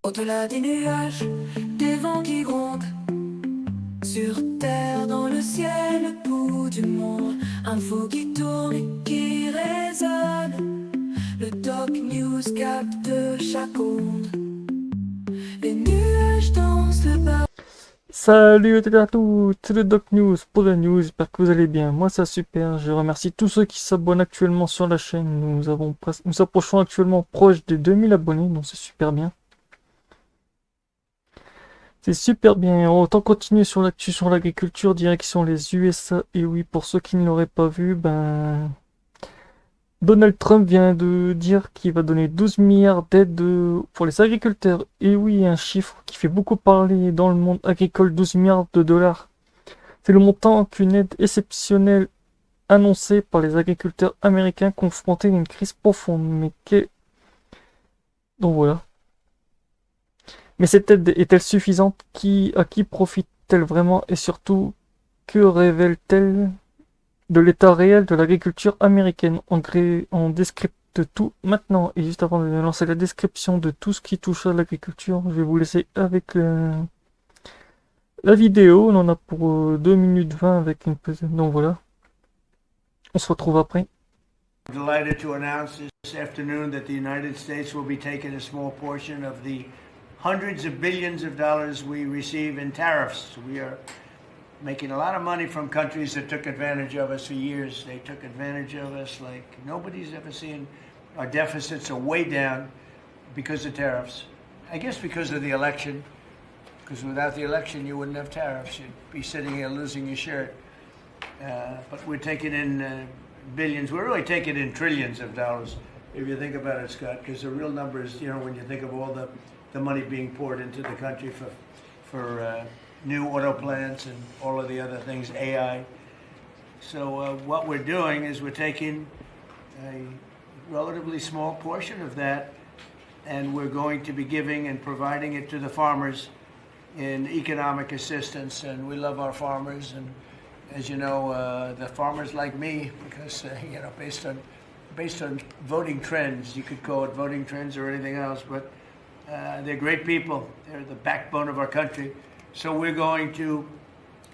Au-delà des nuages, des vents qui grondent, sur terre, dans le ciel, le bout du monde, info qui tourne et qui résonne. Le Doc News capte chaque onde. Les nuages dansent le bas. Salut à tous, c'est le Doc News pour la news, j'espère que vous allez bien. Moi ça super, je remercie tous ceux qui s'abonnent actuellement sur la chaîne. Nous approchons actuellement proche des 2000 abonnés, donc c'est super bien. C'est super bien, autant continuer sur l'actu sur l'agriculture, direction les USA. Et oui, pour ceux qui ne l'auraient pas vu, Donald Trump vient de dire qu'il va donner 12 milliards d'aides pour les agriculteurs. Et oui, un chiffre qui fait beaucoup parler dans le monde agricole, 12 milliards de dollars. C'est le montant qu'une aide exceptionnelle annoncée par les agriculteurs américains confrontés à une crise profonde. Donc voilà. Mais cette aide est-elle suffisante? À qui profite-t-elle vraiment? Et surtout, que révèle-t-elle de l'état réel de l'agriculture américaine? On décrypte tout maintenant. Et juste avant de lancer la description de tout ce qui touche à l'agriculture, je vais vous laisser avec la vidéo. On en a pour 2 minutes 20 avec une petite... Donc voilà. On se retrouve après. Delighted to announce this afternoon that the United States will be taking a small portion of the hundreds of billions of dollars we receive in tariffs. We are making a lot of money from countries that took advantage of us for years. They took advantage of us like nobody's ever seen. Our deficits are way down because of tariffs. I guess because of the election, because without the election you wouldn't have tariffs. You'd be sitting here losing your shirt. But we're taking in billions. We're really taking in trillions of dollars, if you think about it, Scott, because the real numbers, you know, when you think of all the money being poured into the country for new auto plants and all of the other things, AI. So what we're doing is we're taking a relatively small portion of that, and we're going to be giving and providing it to the farmers in economic assistance. And we love our farmers, and as you know, the farmers like me, because you know, based on voting trends, you could call it voting trends or anything else, but they're great people. They're the backbone of our country. So we're going to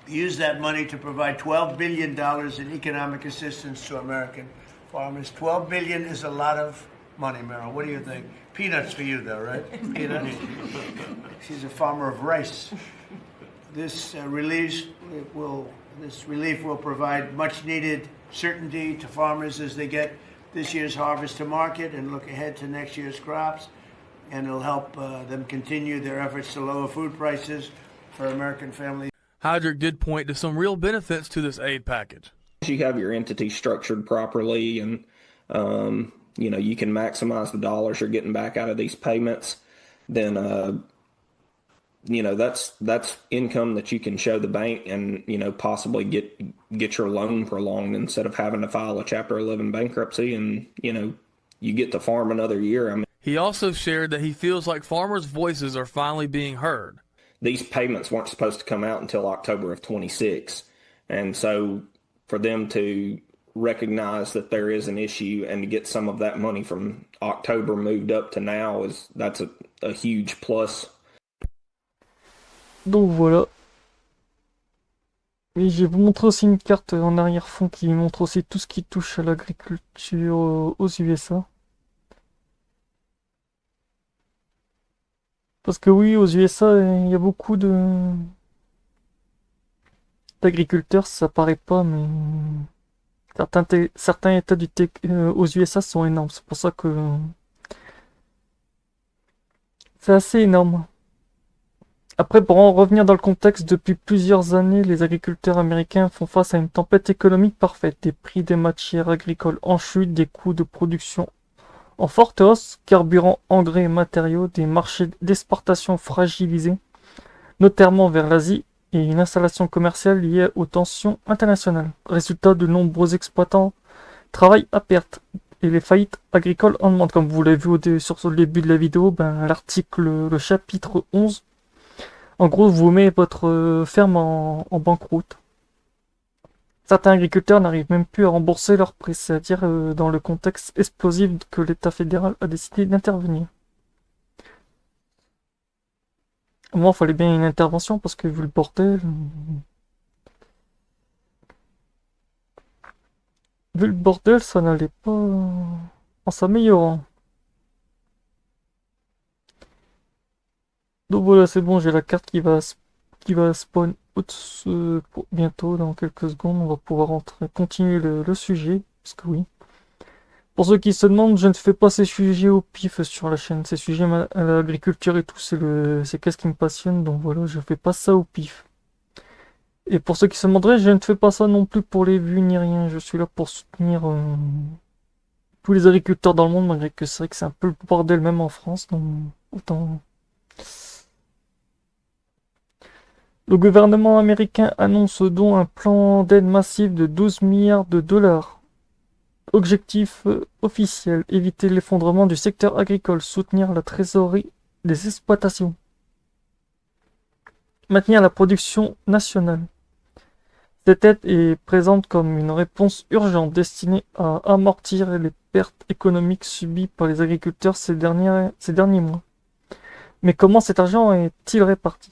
use that money to provide $12 billion in economic assistance to American farmers. $12 billion is a lot of money, Meryl. What do you think? Peanuts for you, though, right? Peanuts. She's a farmer of rice. This relief will provide much-needed certainty to farmers as they get this year's harvest to market and look ahead to next year's crops, and it'll help them continue their efforts to lower food prices for American families. Heydrich did point to some real benefits to this aid package. You have your entity structured properly, and you know, you can maximize the dollars you're getting back out of these payments, then you know, that's income that you can show the bank and, you know, possibly get your loan prolonged instead of having to file a Chapter 11 bankruptcy, and, you know, you get to farm another year. I mean, he also shared that he feels like farmers' voices are finally being heard. These payments weren't supposed to come out until October of 26. And so for them to recognize that there is an issue and to get some of that money from October moved up to now, that's a huge plus. Donc voilà. Et je vais vous montrer aussi une carte en arrière-fond qui montre aussi tout ce qui touche à l'agriculture aux USA. Parce que oui, aux USA, il y a beaucoup d'agriculteurs, ça paraît pas, mais certains états aux USA sont énormes. C'est pour ça que c'est assez énorme. Après, pour en revenir dans le contexte, depuis plusieurs années, les agriculteurs américains font face à une tempête économique parfaite. Des prix des matières agricoles en chute, des coûts de production en forte hausse, carburant, engrais et matériaux, des marchés d'exportation fragilisés, notamment vers l'Asie, et une installation commerciale liée aux tensions internationales. Résultat, de nombreux exploitants travaillent à perte. Et les faillites agricoles en demandent. Comme vous l'avez vu sur le début de la vidéo, le chapitre 11, en gros, vous met votre ferme en banqueroute. Certains agriculteurs n'arrivent même plus à rembourser leurs prêts, c'est-à-dire dans le contexte explosif que l'État fédéral a décidé d'intervenir. Moi, il fallait bien une intervention parce que vu le bordel. Vu le bordel, ça n'allait pas en s'améliorant. Donc voilà, c'est bon, j'ai la carte qui va spawn bientôt, dans quelques secondes. On va pouvoir continuer le sujet. Parce que oui. Pour ceux qui se demandent, je ne fais pas ces sujets au pif sur la chaîne. Ces sujets à l'agriculture et tout, c'est qu'est-ce qui me passionne. Donc voilà, je fais pas ça au pif. Et pour ceux qui se demanderaient, je ne fais pas ça non plus pour les vues ni rien. Je suis là pour soutenir tous les agriculteurs dans le monde, malgré que c'est vrai que c'est un peu le bordel même en France. Donc autant. Le gouvernement américain annonce donc un plan d'aide massive de 12 milliards de dollars. Objectif officiel, éviter l'effondrement du secteur agricole, soutenir la trésorerie des exploitations, maintenir la production nationale. Cette aide est présente comme une réponse urgente destinée à amortir les pertes économiques subies par les agriculteurs ces derniers mois. Mais comment cet argent est-il réparti?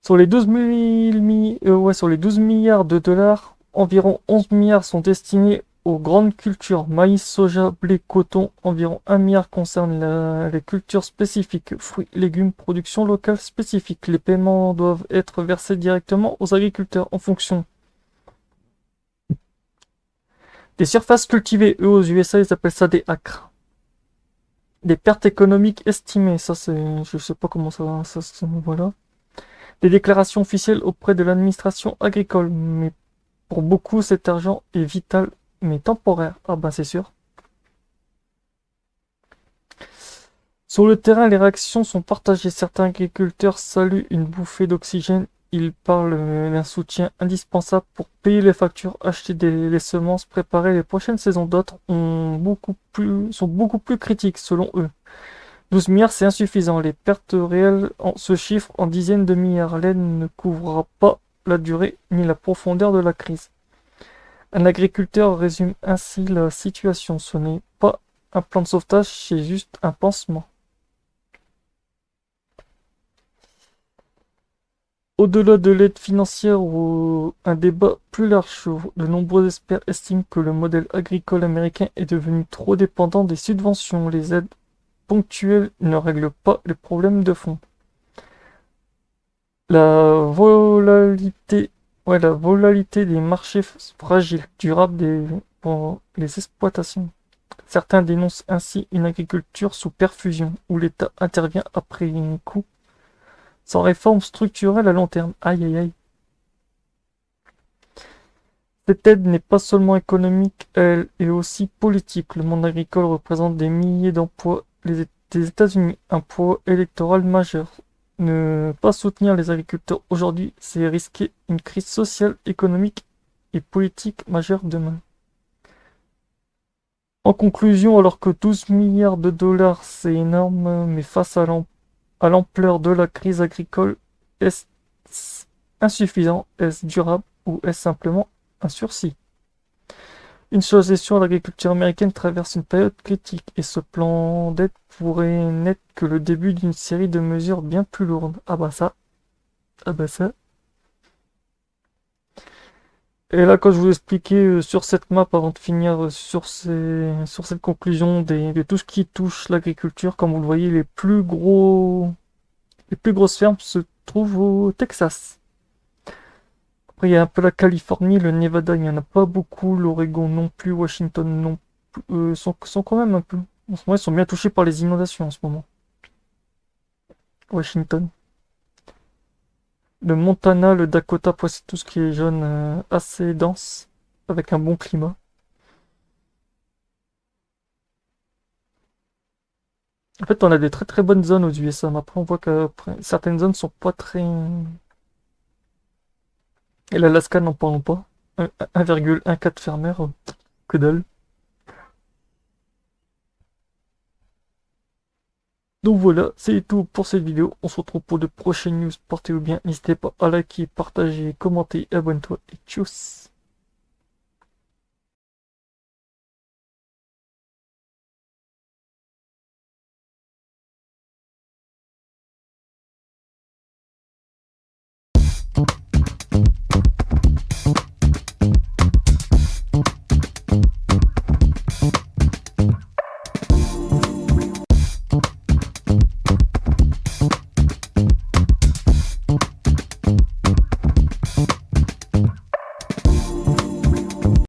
Sur les 12 milliards de dollars, environ 11 milliards sont destinés aux grandes cultures, maïs, soja, blé, coton. Environ 1 milliard concerne les cultures spécifiques, fruits, légumes, production locale spécifique. Les paiements doivent être versés directement aux agriculteurs en fonction des surfaces cultivées. Eux, aux USA, ils appellent ça des acres. Des pertes économiques estimées, ça c'est, je sais pas comment ça voilà. Des déclarations officielles auprès de l'administration agricole, mais pour beaucoup cet argent est vital mais temporaire. Ah ben c'est sûr. Sur le terrain, les réactions sont partagées. Certains agriculteurs saluent une bouffée d'oxygène. Ils parlent d'un soutien indispensable pour payer les factures, acheter les semences, préparer les prochaines saisons. D'autres sont beaucoup plus critiques selon eux. 12 milliards, c'est insuffisant. Les pertes réelles se chiffrent en dizaines de milliards. L'aide ne couvrira pas la durée ni la profondeur de la crise. Un agriculteur résume ainsi la situation. Ce n'est pas un plan de sauvetage, c'est juste un pansement. Au-delà de l'aide financière, un débat plus large, de nombreux experts estiment que le modèle agricole américain est devenu trop dépendant des subventions. Les aides ponctuelles ne règlent pas les problèmes de fond. La volatilité des marchés fragiles, durables pour les exploitations. Certains dénoncent ainsi une agriculture sous perfusion, où l'État intervient après un coup, sans réforme structurelle à long terme. Aïe aïe aïe. Cette aide n'est pas seulement économique, elle est aussi politique. Le monde agricole représente des milliers d'emplois des États-Unis, un poids électoral majeur. Ne pas soutenir les agriculteurs aujourd'hui, c'est risquer une crise sociale, économique et politique majeure demain. En conclusion, alors que 12 milliards de dollars c'est énorme, mais face à l'ampleur de la crise agricole, est-ce insuffisant, est-ce durable ou est-ce simplement un sursis? Une chose est sûre, l'agriculture américaine traverse une période critique et ce plan d'aide pourrait n'être que le début d'une série de mesures bien plus lourdes. Ah bah ça. Et là, quand je vous expliquais sur cette map, avant de finir sur cette conclusion de tout ce qui touche l'agriculture, comme vous le voyez, les plus grosses fermes se trouvent au Texas. Après, il y a un peu la Californie, le Nevada, il n'y en a pas beaucoup, l'Oregon non plus, Washington non plus, sont quand même un peu. En ce moment, ils sont bien touchés par les inondations en ce moment. Washington. Le Montana, le Dakota, c'est tout ce qui est jaune assez dense, avec un bon climat. En fait, on a des très très bonnes zones aux USA, mais après on voit que certaines zones sont pas très... Et l'Alaska, n'en parlons pas. 1,14 fermeur, que dalle. Donc voilà, c'est tout pour cette vidéo. On se retrouve pour de prochaines news. Portez-vous bien. N'hésitez pas à liker, partager, commenter, abonne-toi et tchuss.